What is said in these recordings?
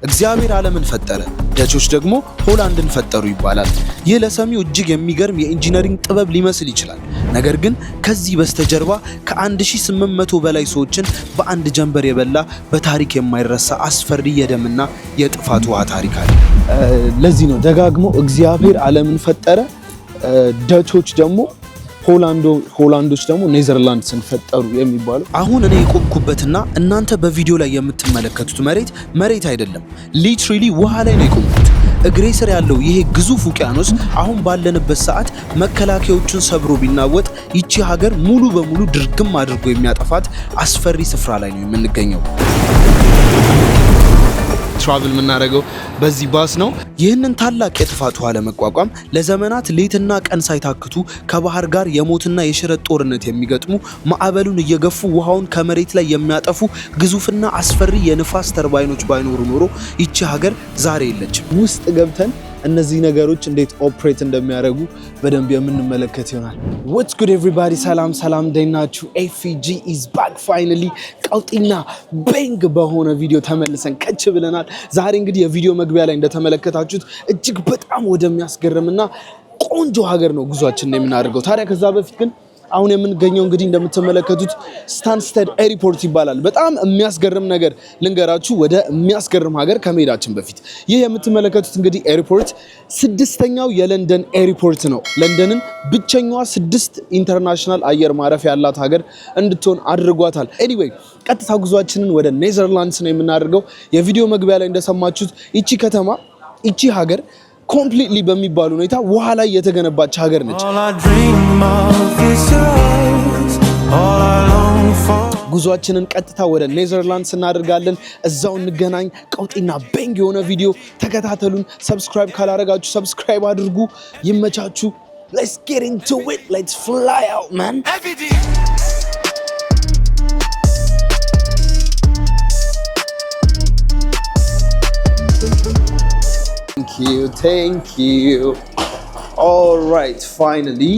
እግዚአብሔር ዓለምን ፈጠረ፣ ደቾች ደግሞ ሆላንድን ፈጠሩ ይባላል። ይህ ለሰሚው እጅግ የሚገርም የኢንጂነሪንግ ጥበብ ሊመስል ይችላል። ነገር ግን ከዚህ በስተጀርባ ከ1800 በላይ ሰዎችን በአንድ ጀንበር የበላ በታሪክ የማይረሳ አስፈሪ የደምና የጥፋት ውሃ ታሪክ አለ። ለዚህ ነው ደጋግሞ እግዚአብሔር ዓለምን ፈጠረ፣ ደቾች ደግሞ ሆላንዶች ደግሞ ኔዘርላንድስን ፈጠሩ የሚባለው። አሁን እኔ የቆምኩበትና እናንተ በቪዲዮ ላይ የምትመለከቱት መሬት አይደለም፣ ሊትራሊ ውሃ ላይ ነው የቆምኩት። እግሬ ስር ያለው ይሄ ግዙፍ ውቅያኖስ አሁን ባለንበት ሰዓት መከላከያዎችን ሰብሮ ቢናወጥ ይቺ ሀገር ሙሉ በሙሉ ድርግም አድርጎ የሚያጠፋት አስፈሪ ስፍራ ላይ ነው የምንገኘው። ትራቭል የምናደርገው በዚህ ባስ ነው። ይህንን ታላቅ የጥፋት ውሃ ለመቋቋም ለዘመናት ሌትና ቀን ሳይታክቱ ከባህር ጋር የሞትና የሽረት ጦርነት የሚገጥሙ ማዕበሉን እየገፉ ውሃውን ከመሬት ላይ የሚያጠፉ ግዙፍና አስፈሪ የንፋስ ተርባይኖች ባይኖሩ ኖሮ ይቺ ሀገር ዛሬ የለችም። ውስጥ ገብተን እነዚህ ነገሮች እንዴት ኦፕሬት እንደሚያደርጉ በደንብ የምንመለከት ይሆናል። What's good everybody? ሰላም ደህናችሁ? ኤፍጂ is back finally ቀውጢና ቤንግ በሆነ ቪዲዮ ተመልሰን ከች ብለናል። ዛሬ እንግዲህ የቪዲዮ መግቢያ ላይ እንደተመለከታችሁት እጅግ በጣም ወደሚያስገርምና ቆንጆ ሀገር ነው ጉዟችንን የምናደርገው። ታዲያ ከዛ በፊት ግን አሁን የምንገኘው እንግዲህ እንደምትመለከቱት ስታንስተድ ኤርፖርት ይባላል። በጣም የሚያስገርም ነገር ልንገራችሁ ወደ የሚያስገርም ሀገር ከመሄዳችን በፊት። ይህ የምትመለከቱት እንግዲህ ኤርፖርት 6ኛው የለንደን ኤርፖርት ነው። ለንደንን ብቸኛዋ 6 ኢንተርናሽናል አየር ማረፊያ ያላት ሀገር እንድትሆን አድርጓታል። ኤኒዌይ ቀጥታ ጉዟችንን ወደ ኔዘርላንድስ ነው የምናደርገው። የቪዲዮ መግቢያ ላይ እንደሰማችሁት ይቺ ሀገር ኮምፕሊትሊ በሚባል ሁኔታ ውሃ ላይ የተገነባች ሀገር ነች። ጉዟችንን ቀጥታ ወደ ኔዘርላንድስ እናደርጋለን። እዛው እንገናኝ። ቀውጢና ቤንግ የሆነ ቪዲዮ ተከታተሉን። ሰብስክራይብ ካላረጋችሁ ሰብስክራይብ አድርጉ። ይመቻችሁ። Let's get into it. Let's fly out, man. Thank you. All right, finally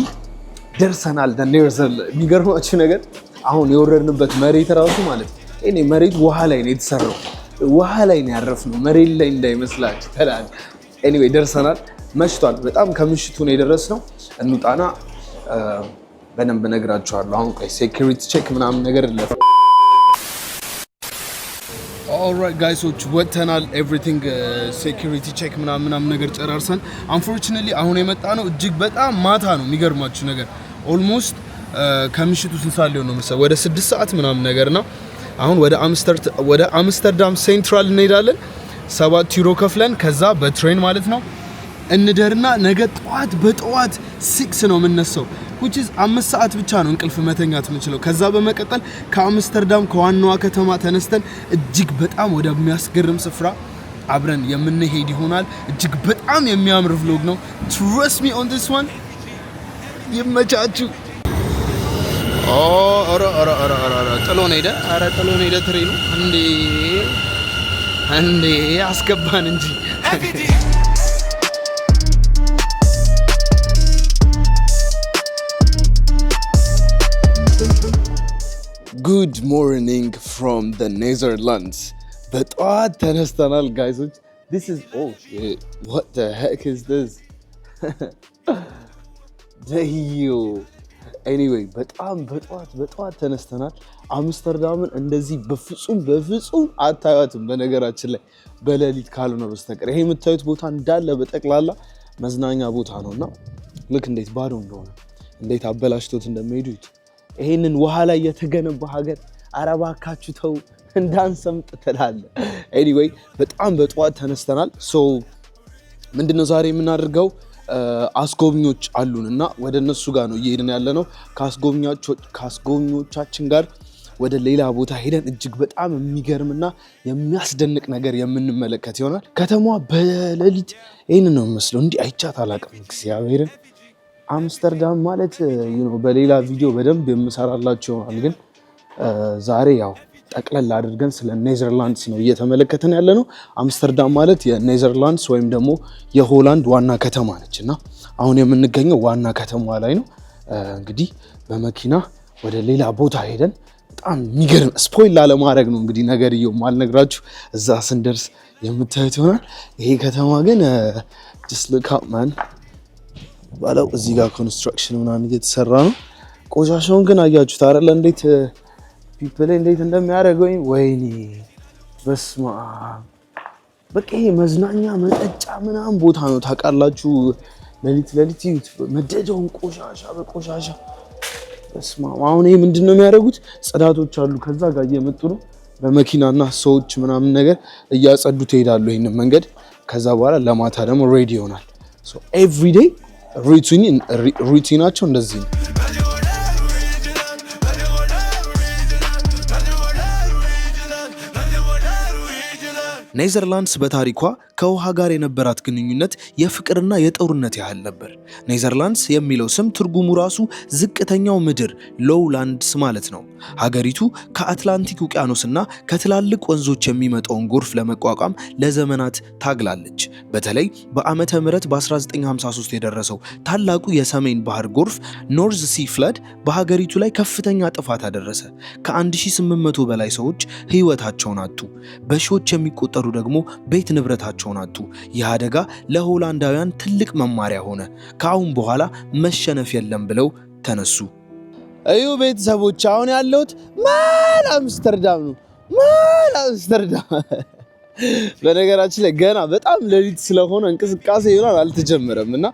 ደርሰናል ኔዘርላንድ። የሚገርማችሁ ነገር አሁን የወረድንበት መሬት ራሱ ማለት እኔ መሬት ውሃ ላይ ነው የተሰራው። ውሃ ላይ ነው ያረፍነው፣ መሬት ላይ እንዳይመስላችሁ ተላል። ኤኒዌይ ደርሰናል። መሽቷል። በጣም ከምሽቱ ነው የደረስነው። እንውጣና በደንብ እነግራችኋለሁ። አሁን ቆይ ሴኩሪቲ ቼክ ምናምን ነገር ለፈ ኦልራይት ጋይሶች ወጥተናል። ኤቭሪቲንግ ሴኩሪቲ ቼክ ምናምን ነገር ጨራርሰን አንፎርቹኔትሊ አሁን የመጣ ነው እጅግ በጣም ማታ ነው። የሚገርማችሁ ነገር ኦልሞስት ከምሽቱ 6 ሰዓት ሊሆን ነው መሰለኝ፣ ወደ 6 ሰዓት ምናምን ነገርና አሁን ወደ አምስተርዳም ሴንትራል እንሄዳለን። 7 ዩሮ ከፍለን ከዛ በትሬን ማለት ነው እንደርና ነገ በጠዋት 6 ነው የምነሳው which is 5 ሰዓት ብቻ ነው እንቅልፍ መተኛት የምችለው። ከዛ በመቀጠል ከአምስተርዳም ከዋናዋ ከተማ ተነስተን እጅግ በጣም ወደሚያስገርም ስፍራ አብረን የምንሄድ ይሆናል። እጅግ በጣም የሚያምር vlog ነው። Trust me on this one. ይመቻችሁ። ጥሎን ሄደ ትሬኑ እንዴ አስገባን እንጂ Good morning from the Netherlands. በጠዋት ተነስተናል ጋይሶች። This is shit. What the heck is this? Anyway በጣም በጠዋት ተነስተናል። አምስተርዳምን እንደዚህ በፍጹም አታዩትም በነገራችን ላይ በሌሊት ካልሆነ በስተቀር። ይሄ የምታዩት ቦታ እንዳለ በጠቅላላ መዝናኛ ቦታ ነውና ልክ እንዴት ባዶ እንደሆነ እንዴት አበላሽቶት እንደሚሄዱት ይሄንን ውሃ ላይ የተገነባ ሀገር አረባካችሁ ተው እንዳንሰምጥ ተላለ። ኤኒዌይ በጣም በጠዋት ተነስተናል። ሶ ምንድነው ዛሬ የምናደርገው? አስጎብኞች አሉንና ወደ እነሱ ጋር ነው እየሄድን ያለነው። ከአስጎብኞቻችን ጋር ወደ ሌላ ቦታ ሄደን እጅግ በጣም የሚገርምና የሚያስደንቅ ነገር የምንመለከት ይሆናል። ከተማዋ በሌሊት ይሄንን ነው የሚመስለው። እንዲህ አይቻት አላውቅም እግዚአብሔርን። አምስተርዳም ማለት በሌላ ቪዲዮ በደንብ የምሰራላችሁ ይሆናል። ግን ዛሬ ያው ጠቅለል አድርገን ስለ ኔዘርላንድስ ነው እየተመለከተን ያለ ነው። አምስተርዳም ማለት የኔዘርላንድስ ወይም ደግሞ የሆላንድ ዋና ከተማ ነችና አሁን የምንገኘው ዋና ከተማዋ ላይ ነው። እንግዲህ በመኪና ወደ ሌላ ቦታ ሄደን በጣም የሚገርም ስፖይል ላለማድረግ ነው እንግዲህ ነገርየው ማልነግራችሁ። እዛ ስንደርስ የምታዩት ይሆናል። ይሄ ከተማ ግን just look up man ባለው እዚህ ጋር ኮንስትራክሽን ምናምን እየተሰራ ነው። ቆሻሻውን ግን አያችሁት አይደል? እንዴት ፒፕል እንዴት እንደሚያደርገው ወይኔ በስማ በቃ ይሄ መዝናኛ መጠጫ ምናምን ቦታ ነው ታውቃላችሁ። ለሊት ይዩት መደጃውን ቆሻሻ በቆሻሻ በስማ አሁን ይሄ ምንድነው የሚያደርጉት? ጽዳቶች አሉ ከዛ ጋር እየመጡ ነው በመኪናና ሰዎች ምናምን ነገር እያጸዱት ይሄዳሉ ይሄንን መንገድ። ከዛ በኋላ ለማታ ደግሞ ሬዲ ይሆናል። ሶ ኤቭሪ ዴይ ሩቲናቸው እንደዚህ ነው። ኔዘርላንድስ በታሪኳ ከውሃ ጋር የነበራት ግንኙነት የፍቅርና የጦርነት ያህል ነበር። ኔዘርላንድስ የሚለው ስም ትርጉሙ ራሱ ዝቅተኛው ምድር ሎውላንድስ ማለት ነው። ሀገሪቱ ከአትላንቲክ ውቅያኖስና ከትላልቅ ወንዞች የሚመጣውን ጎርፍ ለመቋቋም ለዘመናት ታግላለች። በተለይ በዓመተ ምህረት በ1953 የደረሰው ታላቁ የሰሜን ባህር ጎርፍ ኖርዝ ሲ ፍለድ በሀገሪቱ ላይ ከፍተኛ ጥፋት አደረሰ። ከ1800 በላይ ሰዎች ህይወታቸውን አጡ። በሺዎች የሚቆጠሩ ደግሞ ቤት ንብረታቸውን አጡ። ይህ አደጋ ለሆላንዳውያን ትልቅ መማሪያ ሆነ። ከአሁን በኋላ መሸነፍ የለም ብለው ተነሱ። እዩ ቤተሰቦች፣ አሁን ያለሁት ማል አምስተርዳም ነው። ማል አምስተርዳም በነገራችን ላይ ገና በጣም ሌሊት ስለሆነ እንቅስቃሴ ይሆናል አልተጀመረም እና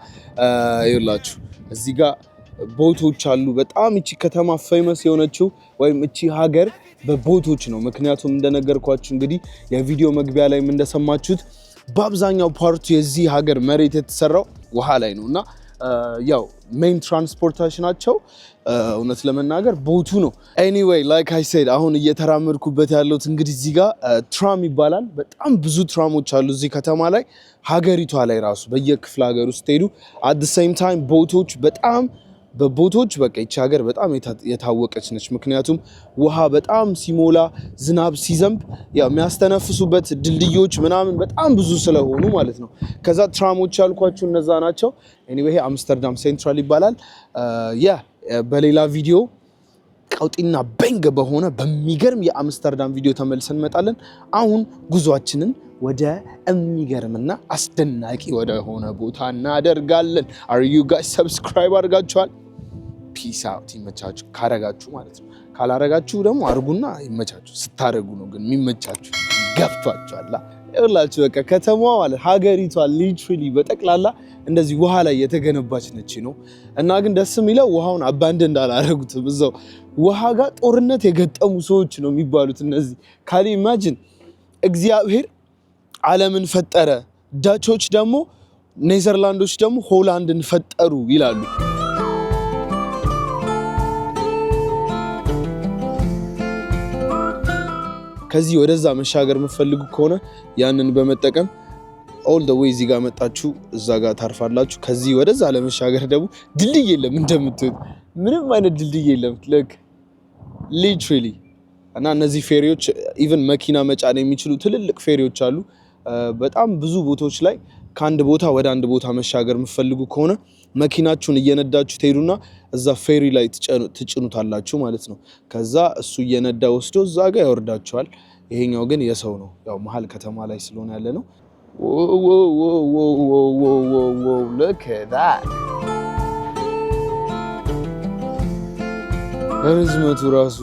ይኸውላችሁ እዚህ ጋር ቦቶች አሉ። በጣም እቺ ከተማ ፌመስ የሆነችው ወይም እቺ ሀገር በቦቶች ነው። ምክንያቱም እንደነገርኳችሁ እንግዲህ የቪዲዮ መግቢያ ላይም እንደሰማችሁት በአብዛኛው ፓርቱ የዚህ ሀገር መሬት የተሰራው ውሃ ላይ ነው እና ያው ሜን ትራንስፖርቴሽናቸው እውነት ለመናገር ቦቱ ነው። ኤኒዌይ ላይክ አይ ሴድ አሁን እየተራመድኩበት ያለሁት እንግዲህ እዚህ ጋር ትራም ይባላል። በጣም ብዙ ትራሞች አሉ እዚህ ከተማ ላይ ሀገሪቷ ላይ ራሱ በየክፍለ ሀገር ውስጥ ሄዱ። አት ዘ ሴም ታይም ቦቶች በጣም በቦቶች በቃ ይቺ ሀገር በጣም የታወቀች ነች። ምክንያቱም ውሃ በጣም ሲሞላ ዝናብ ሲዘንብ ያው የሚያስተነፍሱበት ድልድዮች ምናምን በጣም ብዙ ስለሆኑ ማለት ነው። ከዛ ትራሞች ያልኳችሁ እነዛ ናቸው። ኤኒዌይ አምስተርዳም ሴንትራል ይባላል። በሌላ ቪዲዮ ቀውጢና በንግ በሆነ በሚገርም የአምስተርዳም ቪዲዮ ተመልሰን እንመጣለን። አሁን ጉዟችንን ወደ የሚገርምና አስደናቂ ወደ ሆነ ቦታ እናደርጋለን። አር ዩ ጋይስ ሰብስክራይብ አድርጋችኋል? ፒስ አውት። ይመቻችሁ ካረጋችሁ ማለት ነው። ካላረጋችሁ ደግሞ አርጉና ይመቻችሁ። ስታረጉ ነው ግን የሚመቻችሁ። ገብቷችኋል? ይኸውላችሁ በቃ ከተማዋ ማለት ሀገሪቷ ሊትራሊ በጠቅላላ እንደዚህ ውሃ ላይ የተገነባች ነች ነው እና ግን ደስ የሚለው ውሃውን አባንደን እንዳላረጉትም እዛው ውሃ ጋር ጦርነት የገጠሙ ሰዎች ነው የሚባሉት እነዚህ። ካሊ ኢማጂን እግዚአብሔር ዓለምን ፈጠረ፣ ዳቾች ደግሞ ኔዘርላንዶች ደግሞ ሆላንድን ፈጠሩ ይላሉ። ከዚህ ወደዛ መሻገር የምትፈልጉ ከሆነ ያንን በመጠቀም ኦል ዘ ዌይ እዚህ ጋር መጣችሁ እዛ ጋር ታርፋላችሁ። ከዚህ ወደዛ ለመሻገር ደግሞ ድልድይ የለም፣ እንደምትሉት ምንም አይነት ድልድይ የለም። ልክ ሊትራሊ እና እነዚህ ፌሪዎች ኢቭን መኪና መጫን የሚችሉ ትልልቅ ፌሪዎች አሉ። በጣም ብዙ ቦታዎች ላይ ከአንድ ቦታ ወደ አንድ ቦታ መሻገር የምትፈልጉ ከሆነ መኪናችሁን እየነዳችሁ ትሄዱና እዛ ፌሪ ላይ ትጭኑታላችሁ ማለት ነው። ከዛ እሱ እየነዳ ወስዶ እዛ ጋር ያወርዳችኋል። ይሄኛው ግን የሰው ነው፣ ያው መሀል ከተማ ላይ ስለሆነ ያለ ነው። look at that ርዝመቱ ራሱ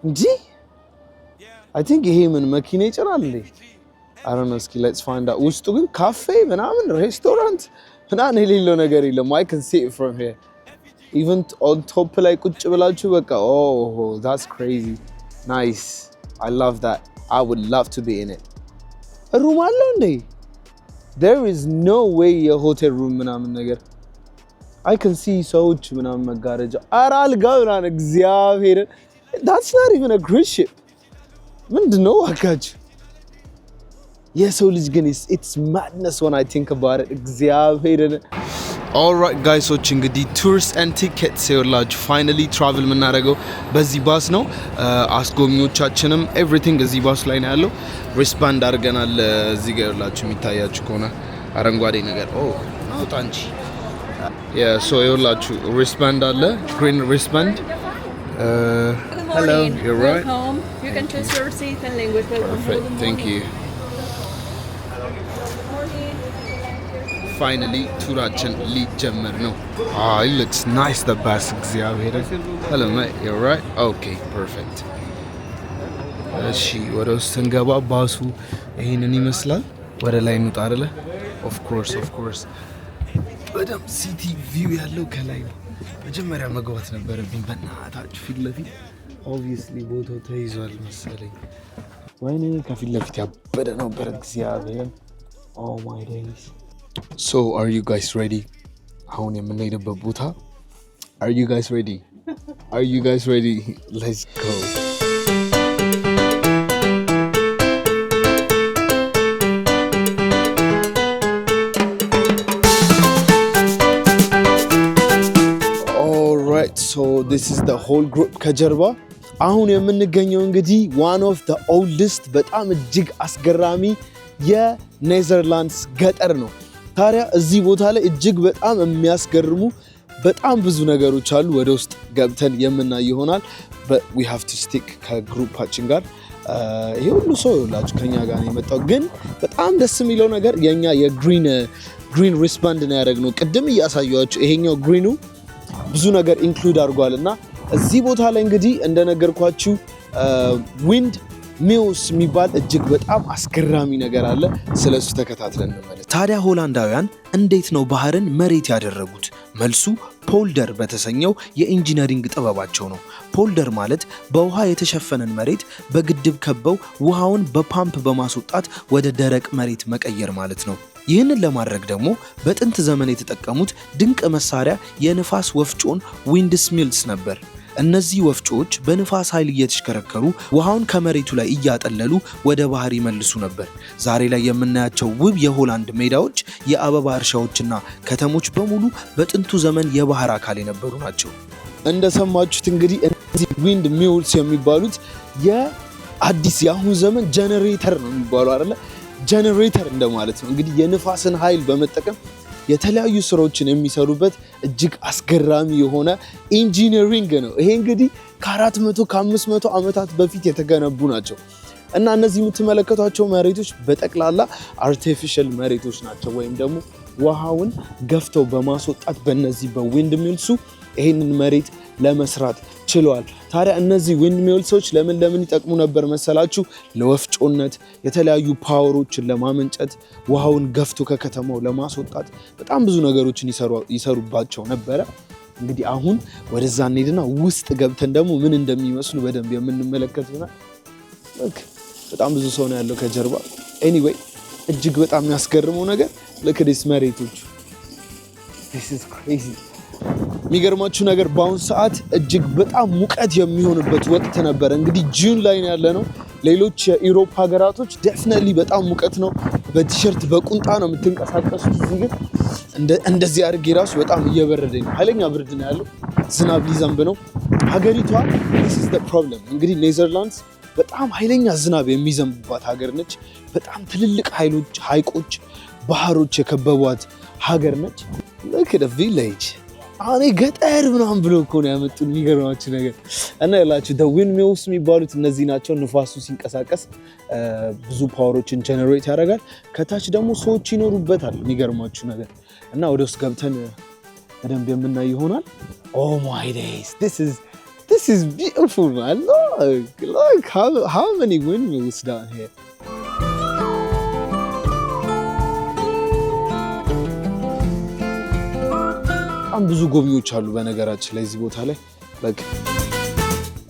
እንጂ አይ ቲንክ ይሄ ምን መኪና ይጭናል እንዴ? አይ ዶንት ኖ። እስኪ ሌትስ ፋይንድ አውት። ውስጡ ግን ካፌ ምናምን ሬስቶራንት ምናምን የሌለው ነገር የለም። I can see it from here. even on top ላይ ቁጭ ብላችሁ በቃ that's crazy nice. I love that. I would love to be in it. ሩም አለው እንዴ? there is no way የሆቴል ሩም ምናምን ነገር I can see ሰዎች ምናምን መጋረጃ ኧረ አልጋ ምናምን እግዚአብሔር that's not even a cruise ship. ምንድነው አጋችሁ? የሰው ልጅ ግን it's madness when I think about it. እግዚአብሔርን ኦልራይት ጋይሶች እንግዲህ ቱርስ ኤንድ ቲኬትስ ይኸውላችሁ ፋይናሊ ትራቭል የምናደርገው በዚህ ባስ ነው። አስጎብኚዎቻችንም ኤቭሪቲንግ እዚህ ባስ ላይ ነው ያለው። ሪስባንድ አድርገናል። እዚህ ጋር ይኸውላችሁ የሚታያችሁ ከሆነ አረንጓዴ ነገር አውጣ እንጂ ሶ ይኸውላችሁ ሪስባንድ አለ፣ ግሪን ሪስባንድ። Hello, you're right. Welcome. You can choose your seat and language. Perfect, thank you. finally ቱራችን ሊጀመር ነው it looks nice the bus እግዚአብሔር hello mate you all right okay perfect እሺ ወደ ውስጥ ስንገባ ባሱ ይሄንን ይመስላል ወደ ላይ እንውጣ አይደለ of course በደም ሲቲ ቪው ያለው ከላይ ነው መጀመሪያ መግባት ነበረብኝ በእናታችሁ ፊት ለፊት obviously ቦታው ተይዟል መሰለኝ ወይኔ ከፊት ለፊት ያበደ ነው በእግዚአብሔር oh my days so are you guys ready አሁን የምንሄድበት ቦታ are you guys ready let's go so this is the whole group ከጀርባ አሁን የምንገኘው እንግዲህ one of the oldest በጣም እጅግ አስገራሚ የኔዘርላንድስ ገጠር ነው ታዲያ እዚህ ቦታ ላይ እጅግ በጣም የሚያስገርሙ በጣም ብዙ ነገሮች አሉ ወደ ውስጥ ገብተን የምናይ ይሆናል but we have to stick ከግሩፓችን ጋር ይሄ ሁሉ ሰው ይላችሁ ከኛ ጋር ነው የመጣው ግን በጣም ደስ የሚለው ነገር የኛ የግሪን ሪስባንድ ነው ያደረግነው ቅድም እያሳያችሁ ይሄኛው ግሪኑ ብዙ ነገር ኢንክሉድ አድርጓልና እዚህ ቦታ ላይ እንግዲህ እንደነገርኳችሁ ዊንድ ሚልስ የሚባል እጅግ በጣም አስገራሚ ነገር አለ ስለሱ ተከታትለን እንመለስ ታዲያ ሆላንዳውያን እንዴት ነው ባህርን መሬት ያደረጉት መልሱ ፖልደር በተሰኘው የኢንጂነሪንግ ጥበባቸው ነው ፖልደር ማለት በውሃ የተሸፈነን መሬት በግድብ ከበው ውሃውን በፓምፕ በማስወጣት ወደ ደረቅ መሬት መቀየር ማለት ነው ይህንን ለማድረግ ደግሞ በጥንት ዘመን የተጠቀሙት ድንቅ መሳሪያ የንፋስ ወፍጮን ዊንድስ ሚልስ ነበር እነዚህ ወፍጮዎች በንፋስ ኃይል እየተሽከረከሩ ውሃውን ከመሬቱ ላይ እያጠለሉ ወደ ባህር ይመልሱ ነበር ዛሬ ላይ የምናያቸው ውብ የሆላንድ ሜዳዎች የአበባ እርሻዎችና ከተሞች በሙሉ በጥንቱ ዘመን የባህር አካል የነበሩ ናቸው እንደሰማችሁት እንግዲህ እነዚህ ዊንድ ሚልስ የሚባሉት የአዲስ የአሁን ዘመን ጄነሬተር ነው የሚባለው አይደለ ጄነሬተር እንደማለት ነው እንግዲህ የንፋስን ኃይል በመጠቀም የተለያዩ ስራዎችን የሚሰሩበት እጅግ አስገራሚ የሆነ ኢንጂነሪንግ ነው ይሄ እንግዲህ ከ400 ከ500 ዓመታት በፊት የተገነቡ ናቸው እና እነዚህ የምትመለከቷቸው መሬቶች በጠቅላላ አርቲፊሻል መሬቶች ናቸው ወይም ደግሞ ውሃውን ገፍተው በማስወጣት በእነዚህ በዊንድ ሚልሱ ይሄንን መሬት ለመስራት ችለዋል ታዲያ እነዚህ ዊንድ ሚልሶች ለምን ይጠቅሙ ነበር መሰላችሁ ለወፍጮነት የተለያዩ ፓወሮችን ለማመንጨት ውሃውን ገፍቶ ከከተማው ለማስወጣት በጣም ብዙ ነገሮችን ይሰሩባቸው ነበር እንግዲህ አሁን ወደዛ እንሄድና ውስጥ ገብተን ደግሞ ምን እንደሚመስሉ በደንብ የምንመለከት ይሆናል በጣም ብዙ ሰው ነው ያለው ከጀርባ anyway እጅግ በጣም የሚያስገርመው ነገር ለከዲስ መሬቶች this is crazy የሚገርማችሁ ነገር በአሁን ሰዓት እጅግ በጣም ሙቀት የሚሆንበት ወቅት ነበር እንግዲህ ጁን ላይ ያለነው ሌሎች የዩሮፕ ሀገራቶች ዴፊኒትሊ በጣም ሙቀት ነው በቲሸርት በቁንጣ ነው የምትንቀሳቀሱት እዚህ ግን እንደዚህ አድርጌ ራሱ በጣም እየበረደኝ ኃይለኛ ብርድ ነው ያለው ዝናብ ሊዘንብ ነው ሀገሪቷ this is the problem እንግዲህ ኔዘርላንድስ በጣም ኃይለኛ ዝናብ የሚዘንብባት ሀገር ነች በጣም ትልልቅ ሀይቆች ባህሮች የከበቧት ሀገር ነች look at the village አኔ ገጠር ምናምን ብሎ እኮ ነው ያመጡን የሚገርማችሁ ነገር እና ያላችሁ the wind mills የሚባሉት እነዚህ ናቸው ንፋሱ ሲንቀሳቀስ ብዙ ፓወሮችን ጀነሬት ያደርጋል ከታች ደግሞ ሰዎች ይኖሩበታል የሚገርማችሁ ነገር እና ወደ ውስጥ ገብተን በደንብ የምናይ ይሆናል oh my days this is beautiful man look how many wind mills down here በጣም ብዙ ጎብኚዎች አሉ በነገራችን ላይ እዚህ ቦታ ላይ በቃ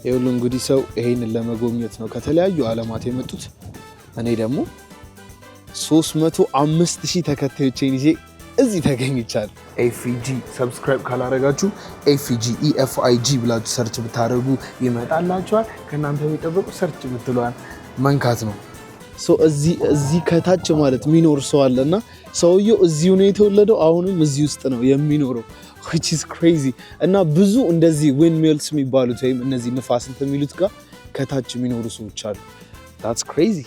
ይሁሉ እንግዲህ ሰው ይሄንን ለመጎብኘት ነው ከተለያዩ ዓለማት የመጡት እኔ ደግሞ 305,000 ተከታዮችን ይዤ እዚህ ተገኝቻለሁ ኤፍጂ ሰብስክራይብ ካላረጋችሁ ኤፍጂ EFIG ብላችሁ ሰርች ብታረጉ ይመጣላችኋል ከናንተ የሚጠበቁ ሰርች ብትሏል መንካት ነው እዚህ ከታች ማለት ሚኖር ሰው አለና ሰውየው እዚሁ ነው የተወለደው አሁንም እዚህ ውስጥ ነው የሚኖረው which is crazy እና ብዙ እንደዚህ wind mills የሚባሉት ወይም እነዚህ ንፋስ የሚሉት ጋር ከታች የሚኖሩ ሰዎች አሉ that's crazy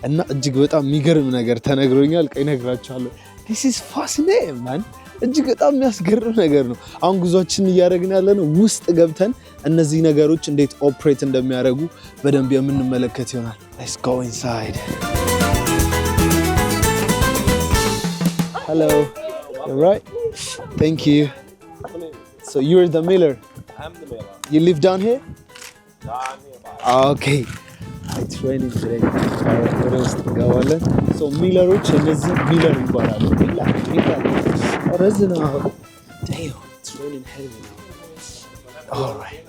እና እጅግ በጣም የሚገርም ነገር ተነግሮኛል እነግራችኋለሁ this is fascinating man እጅግ በጣም የሚያስገርም ነገር ነው አሁን ጉዟችን እያደረግን ያለነው ውስጥ ገብተን እነዚህ ነገሮች እንዴት ኦፕሬት እንደሚያደርጉ በደንብ የምንመለከት ይሆናል let's go inside hello Right. Thank you. So you're the miller. I'm the miller. You live down here? No, I'm nearby. Okay. It's raining today. ወደ ውስጥ እንገባለን። So ሚለሮች እነዚህ ሚለር ይባላሉ። ሚለር ረዝና Damn, it's raining heavy now. All right.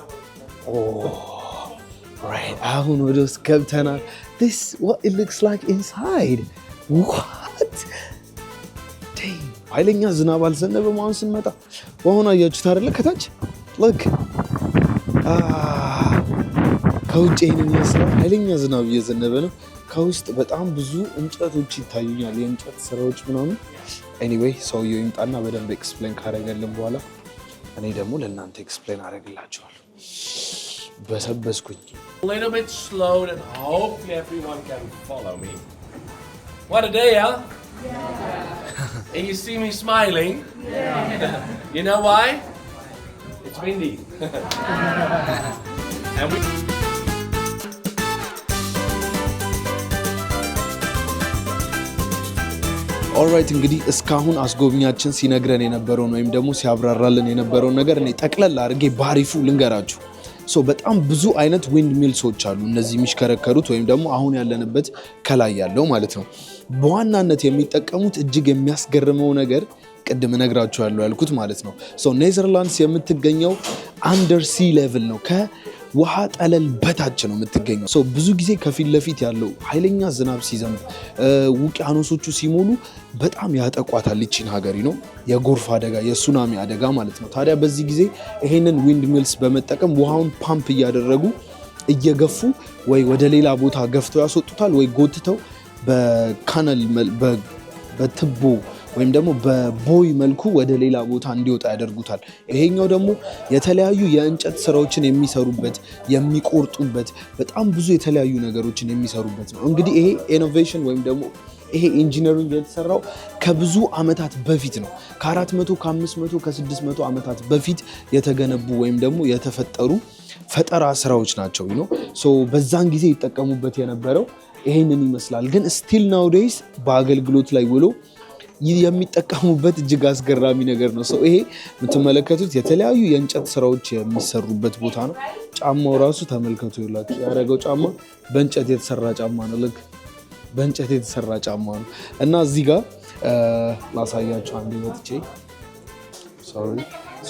Oh. Right. አሁን ወደ ውስጥ ገብተናል. This what it looks like inside. What? Damn. ኃይለኛ ዝናብ አልዘነበም አሁን ስንመጣ። ውሃውን አያችሁት አይደለ? ከታች look. ከውጭ ይሄንን ይመስላል። ኃይለኛ ዝናብ እየዘነበ ነው። ከውስጥ በጣም ብዙ እንጨቶች ይታዩኛል፣ የእንጨት ስራዎች ምናምን። ኤኒዌይ ሰውየው ይምጣና በደንብ ኤክስፕሌን ካደረገልን በኋላ እኔ ደግሞ ለእናንተ ኤክስፕሌን አደርግላችኋለሁ። በሰበስኩኝ። A little bit slow and hopefully everyone can follow me. What a day, huh? Yeah. And you see me smiling? Yeah. You know why? It's windy. And we ኦልራይት እንግዲህ እስካሁን አስጎብኛችን ሲነግረን የነበረውን ወይም ደግሞ ሲያብራራልን የነበረውን ነገር እኔ ጠቅለል አድርጌ ባሪፉ ልንገራችሁ። በጣም ብዙ አይነት ዊንድ ሚልሶች አሉ፣ እነዚህ የሚሽከረከሩት ወይም ደግሞ አሁን ያለንበት ከላይ ያለው ማለት ነው። በዋናነት የሚጠቀሙት እጅግ የሚያስገርመው ነገር ቅድም እነግራችኋለሁ ያልኩት ማለት ነው። ኔዘርላንድስ የምትገኘው አንደር ሲ ሌቭል ነው፣ ከውሃ ጠለል በታች ነው የምትገኘው። ብዙ ጊዜ ከፊት ለፊት ያለው ኃይለኛ ዝናብ ሲዘንብ ውቅያኖሶቹ ሲሞሉ በጣም ያጠቋታል ይቺን ሀገር ነው፣ የጎርፍ አደጋ የሱናሚ አደጋ ማለት ነው። ታዲያ በዚህ ጊዜ ይሄንን ዊንድ ሚልስ በመጠቀም ውሃውን ፓምፕ እያደረጉ እየገፉ ወይ ወደ ሌላ ቦታ ገፍተው ያስወጡታል ወይ ጎትተው በካናል በትቦ ወይም ደግሞ በቦይ መልኩ ወደ ሌላ ቦታ እንዲወጣ ያደርጉታል። ይሄኛው ደግሞ የተለያዩ የእንጨት ስራዎችን የሚሰሩበት የሚቆርጡበት በጣም ብዙ የተለያዩ ነገሮችን የሚሰሩበት ነው። እንግዲህ ይሄ ኢኖቬሽን ወይም ደግሞ ይሄ ኢንጂነሪንግ የተሰራው ከብዙ አመታት በፊት ነው። ከ400 ከ500 ከ600 አመታት በፊት የተገነቡ ወይም ደግሞ የተፈጠሩ ፈጠራ ስራዎች ናቸው ነው። በዛን ጊዜ ይጠቀሙበት የነበረው ይሄንን ይመስላል። ግን ስቲል ናውዴይስ በአገልግሎት ላይ ውሎ የሚጠቀሙበት እጅግ አስገራሚ ነገር ነው። ይሄ የምትመለከቱት የተለያዩ የእንጨት ስራዎች የሚሰሩበት ቦታ ነው። ጫማው ራሱ ተመልከቱ፣ ይላችሁ ያደረገው ጫማ በእንጨት የተሰራ ጫማ ነው። ልክ በእንጨት የተሰራ ጫማ ነው እና እዚህ ጋር ላሳያችሁ አንዴ መጥቼ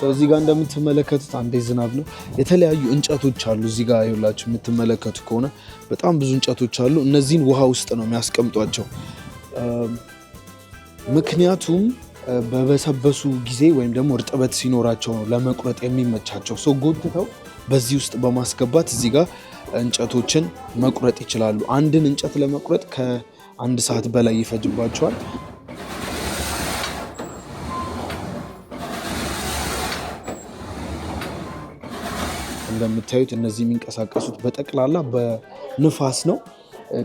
እዚህ ጋር እንደምትመለከቱት አንዴ ዝናብ ነው። የተለያዩ እንጨቶች አሉ እዚህ ጋር ይላችሁ የምትመለከቱ ከሆነ በጣም ብዙ እንጨቶች አሉ። እነዚህን ውሃ ውስጥ ነው የሚያስቀምጧቸው። ምክንያቱም በበሰበሱ ጊዜ ወይም ደግሞ እርጥበት ሲኖራቸው ነው ለመቁረጥ የሚመቻቸው። ጎትተው በዚህ ውስጥ በማስገባት እዚህ ጋር እንጨቶችን መቁረጥ ይችላሉ። አንድን እንጨት ለመቁረጥ ከ1 ሰዓት በላይ ይፈጅባቸዋል። እንደምታዩት እነዚህ የሚንቀሳቀሱት በጠቅላላ በንፋስ ነው።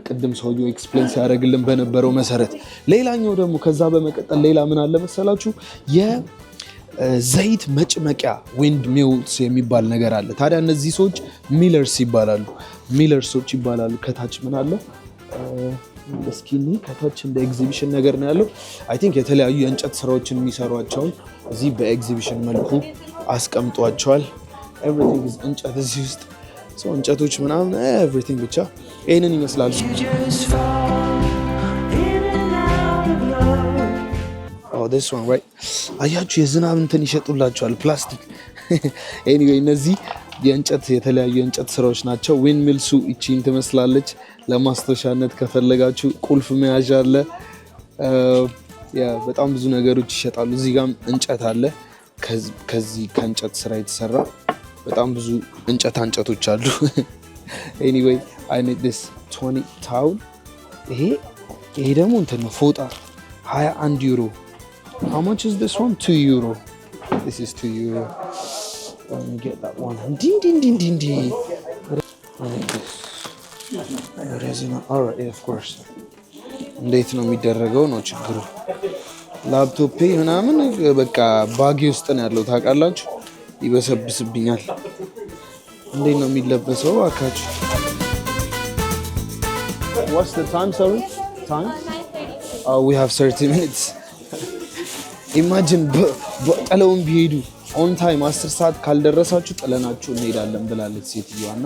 ቅድም ሰውየው ኤክስፕሌን ሲያደርግልን በነበረው መሰረት። ሌላኛው ደግሞ ከዛ በመቀጠል ሌላ ምን አለ መሰላችሁ? የዘይት መጭመቂያ ዊንድ ሚልስ የሚባል ነገር አለ። ታዲያ እነዚህ ሰዎች ሚለርስ ይባላሉ። ከታች ምን አለ እስኪኒ ከታች እንደ ኤግዚቢሽን ነገር ነው ያለው። አይ ቲንክ የተለያዩ የእንጨት ስራዎችን የሚሰሯቸውን እዚህ በኤግዚቢሽን መልኩ አስቀምጧቸዋል። ኤቭሪቲንግ ኢዝ እንጨት እዚህ ውስጥ እንጨቶች ምናምን ኤቭሪቲንግ ብቻ ይህንን ይመስላል። አያችሁ የዝናብ እንትን ይሸጡላቸዋል ፕላስቲክ። ኤኒዌይ እነዚህ የተለያዩ የእንጨት ስራዎች ናቸው። ዊንድ ሚልሱ ይቺን ትመስላለች። ለማስታወሻነት ከፈለጋችሁ ቁልፍ መያዣ አለ። በጣም ብዙ ነገሮች ይሸጣሉ። እዚህ ጋም እንጨት አለ። ከዚህ ከእንጨት ስራ የተሰራ በጣም ብዙ እንጨቶች አሉ። ኤኒዌይ አይ ኒድ ዲስ 20 ታውን። ይሄ ደግሞ እንትን ነው ፎጣ 21 ዩሮ። How much is this one? 2 euro. This is 2 euro. Let me get that one. Ding. Alright, of course. እንዴት ነው የሚደረገው ነው ችግሩ። ላፕቶፔ ምናምን በቃ ባጌ ውስጥ ነው ያለው ታውቃላችሁ። ይበሰብስብኛል። እንዴት ነው የሚለበሰው አካችሁ? What's the time, sorry? Time? We have 30 minutes. ኢማጂን ጥለውን ቢሄዱ ኦን ታይም 10 ሰዓት ካልደረሳችሁ ጥለናችሁ እንሄዳለን ብላለች ሴትዮዋና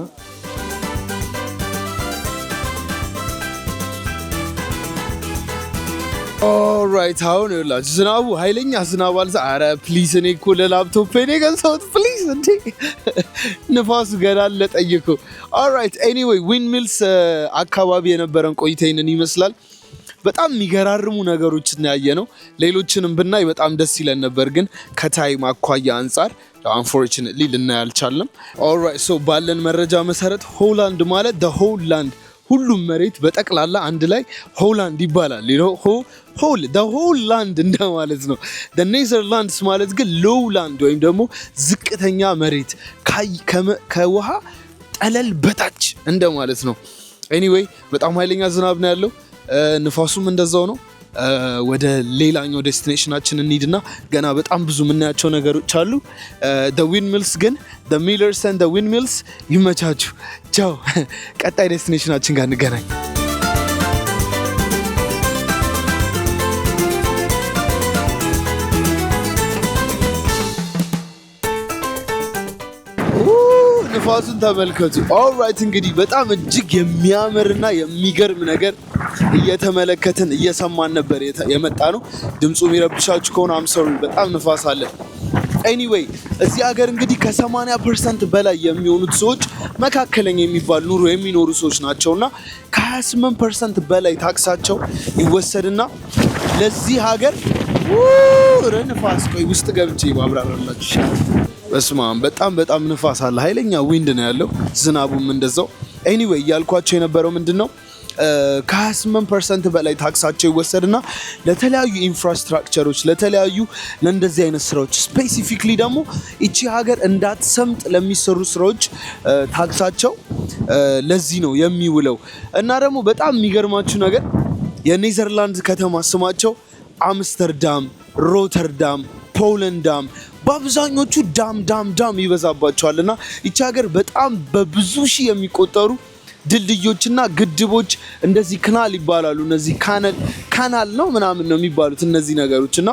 ኦልራይት አሁን ይኸውላችሁ ዝናቡ ኃይለኛ ዝናብ አልዛ። ኧረ ፕሊዝ እኔ እኮ ለላፕቶፕ እኔ ገዛሁት ፕሊዝ እንዴ ንፋሱ ገና ለጠይቁ። ኦልራይት ኤኒዌይ ዊንድሚልስ አካባቢ የነበረን ቆይታ ይህንን ይመስላል። በጣም የሚገራርሙ ነገሮችን ያየነው ሌሎችንም ብናይ በጣም ደስ ይለን ነበር፣ ግን ከታይም አኳያ አንጻር አንፎርቹኔትሊ ልናይ አልቻልንም። ኦልራይት ሶ ባለን መረጃ መሰረት ሆላንድ ማለት the whole land ሁሉም መሬት በጠቅላላ አንድ ላይ ሆላንድ ይባላል። the whole land እንደማለት ነው። the Netherlands ማለት ግን low land ወይም ደግሞ ዝቅተኛ መሬት ከውሃ ጠለል በታች እንደማለት ነው። ኤኒዌይ በጣም ኃይለኛ ዝናብ ነው ያለው፣ ንፋሱም እንደዛው ነው። ወደ ሌላኛው ዴስቲኔሽናችን እንሂድና ገና በጣም ብዙ የምናያቸው ነገሮች አሉ። the windmills ግን the millers and the windmills ይመቻችሁ። ቻው። ቀጣይ ዴስቲኔሽናችን ጋር እንገናኝ። ንፋሱን ተመልከቱ። ኦልራይት እንግዲህ በጣም እጅግ የሚያምርና የሚገርም ነገር እየተመለከትን እየሰማን ነበር የመጣ ነው። ድምፁ የሚረብሻችሁ ከሆነ አምሰሩ በጣም ንፋስ አለ። ኤኒዌይ እዚህ ሀገር እንግዲህ ከ80% በላይ የሚሆኑት ሰዎች መካከለኛ የሚባል ኑሮ የሚኖሩ ሰዎች ናቸውና ከ28% በላይ ታክሳቸው ይወሰድና ለዚህ ሀገር ንፋስ ቆይ ውስጥ ገብቼ ማብራራላችሁ። በስማም በጣም ንፋስ አለ፣ ኃይለኛ ዊንድ ነው ያለው፣ ዝናቡም እንደዛው። ኤኒዌይ እያልኳቸው የነበረው ምንድነው ከ28% በላይ ታክሳቸው ይወሰድና ለተለያዩ ኢንፍራስትራክቸሮች ለእንደዚህ አይነት ስራዎች ስፔሲፊክሊ ደግሞ እቺ ሀገር እንዳትሰምጥ ለሚሰሩ ስራዎች ታክሳቸው ለዚህ ነው የሚውለው። እና ደግሞ በጣም የሚገርማችሁ ነገር የኔዘርላንድ ከተማ ስማቸው አምስተርዳም፣ ሮተርዳም፣ ፖለንዳም በአብዛኞቹ ዳም ይበዛባቸዋልና ይቺ ሀገር በጣም በብዙ ሺህ የሚቆጠሩ ድልድዮችና ግድቦች እንደዚህ ካናል ይባላሉ። እነዚህ ካናል ነው ምናምን ነው የሚባሉት እነዚህ ነገሮችና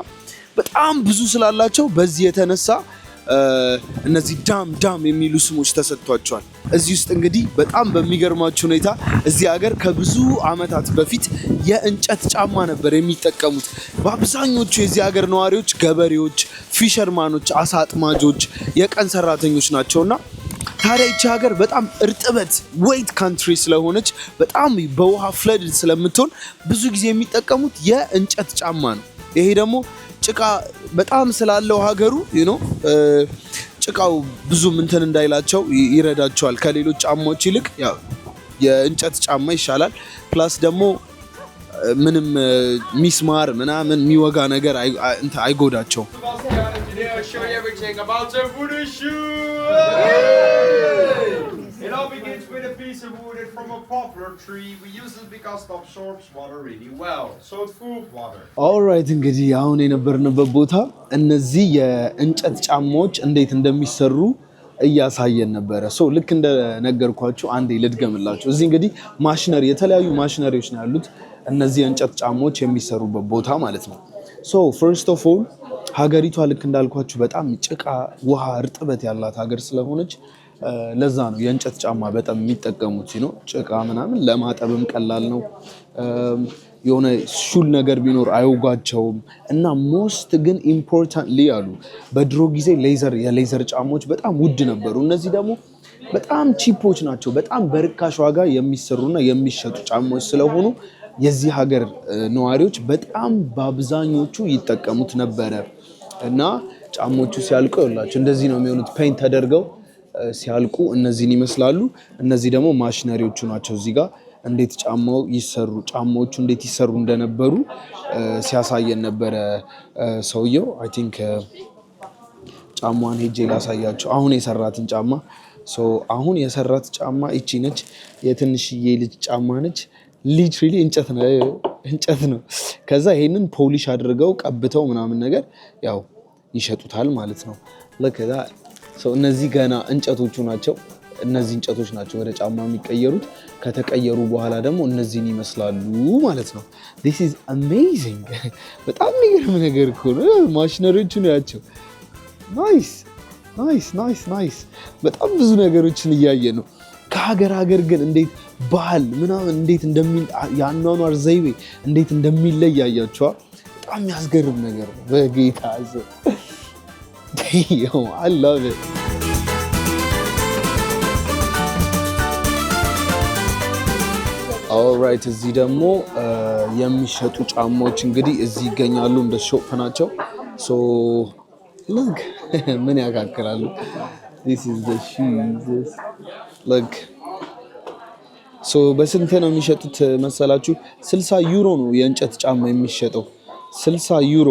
በጣም ብዙ ስላላቸው በዚህ የተነሳ እነዚህ ዳም የሚሉ ስሞች ተሰጥቷቸዋል። እዚህ ውስጥ እንግዲህ በጣም በሚገርማችሁ ሁኔታ እዚህ ሀገር ከብዙ ዓመታት በፊት የእንጨት ጫማ ነበር የሚጠቀሙት። በአብዛኞቹ የዚህ ሀገር ነዋሪዎች ገበሬዎች፣ ፊሸርማኖች፣ አሳ አጥማጆች፣ የቀን ሰራተኞች ናቸውና ታዲያ ይቺ ሀገር በጣም እርጥበት ዌት ካንትሪ ስለሆነች በጣም በውሃ ፍለድ ስለምትሆን ብዙ ጊዜ የሚጠቀሙት የእንጨት ጫማ ነው። ይሄ ደግሞ ጭቃ በጣም ስላለው ሀገሩ ጭቃው ብዙም እንትን እንዳይላቸው ይረዳቸዋል። ከሌሎች ጫማዎች ይልቅ ያው የእንጨት ጫማ ይሻላል። ፕላስ ደግሞ ምንም ሚስማር ምናምን የሚወጋ ነገር አይጎዳቸው። It all begins with a piece of wood from a poplar tree. We use it because it absorbs water really well, so it's full of water. Alright እንግዲህ አሁን የነበርንበት ቦታ እነዚህ የእንጨት ጫማዎች እንዴት እንደሚሰሩ እያሳየን ነበረ። ሶ ልክ እንደነገርኳችሁ አንዴ ልድገምላችሁ። እዚህ እንግዲህ ማሽነሪ የተለያዩ ማሽነሪዎች ነው ያሉት እነዚህ የእንጨት ጫማዎች የሚሰሩበት ቦታ ማለት ነው። ሶ ፈርስት ኦፍ ኦል ሀገሪቷ ልክ እንዳልኳችሁ በጣም ጭቃ፣ ውሃ፣ እርጥበት ያላት ሀገር ስለሆነች ለዛ ነው የእንጨት ጫማ በጣም የሚጠቀሙት ነው። ጭቃ ምናምን ለማጠብም ቀላል ነው። የሆነ ሹል ነገር ቢኖር አይወጋቸውም። እና ሞስት ግን ኢምፖርታንትሊ አሉ በድሮ ጊዜ የሌዘር ጫማዎች በጣም ውድ ነበሩ። እነዚህ ደግሞ በጣም ቺፖች ናቸው። በጣም በርካሽ ዋጋ የሚሰሩና የሚሸጡ ጫማዎች ስለሆኑ የዚህ ሀገር ነዋሪዎች በጣም በአብዛኞቹ ይጠቀሙት ነበረ። እና ጫማዎቹ ሲያልቁ ይኸውላችሁ እንደዚህ ነው የሚሆኑት። ፔይንት ተደርገው ሲያልቁ እነዚህን ይመስላሉ። እነዚህ ደግሞ ማሽነሪዎቹ ናቸው። እዚህ ጋር እንዴት ጫማዎቹ እንዴት ይሰሩ እንደነበሩ ሲያሳየን ነበረ ሰውየው። አይ ቲንክ ጫማዋን ሄጄ ላሳያቸው አሁን የሰራትን ጫማ። አሁን የሰራት ጫማ እቺ ነች። የትንሽዬ ልጅ ጫማ ነች። ሊትራሊ እንጨት ነው። ከዛ ይሄንን ፖሊሽ አድርገው ቀብተው ምናምን ነገር ያው ይሸጡታል ማለት ነው። እነዚህ ገና እንጨቶቹ ናቸው። እነዚህ እንጨቶች ናቸው ወደ ጫማ የሚቀየሩት። ከተቀየሩ በኋላ ደግሞ እነዚህን ይመስላሉ ማለት ነው። this is amazing በጣም የሚገርም ነገር እኮ ነው። ማሽነሪዎቹን ያቸው ናይስ በጣም ብዙ ነገሮችን እያየ ነው። ከሀገር ግን እንዴት ባህል ምናምን እንዴት የአኗኗር ዘይቤ እንዴት እንደሚለይ ያያቸዋል። በጣም የሚያስገርም ነገር ነው። በጌታ I love it. ኦልራይት እዚህ ደግሞ የሚሸጡ ጫማዎች እንግዲህ እዚህ ይገኛሉ። እንደ ሾፕ ናቸው። ሶ look ምን ያካክላሉ። this is the shoes look ሶ በስንት ነው የሚሸጡት መሰላችሁ? 60 ዩሮ ነው የእንጨት ጫማ የሚሸጠው 60 ዩሮ።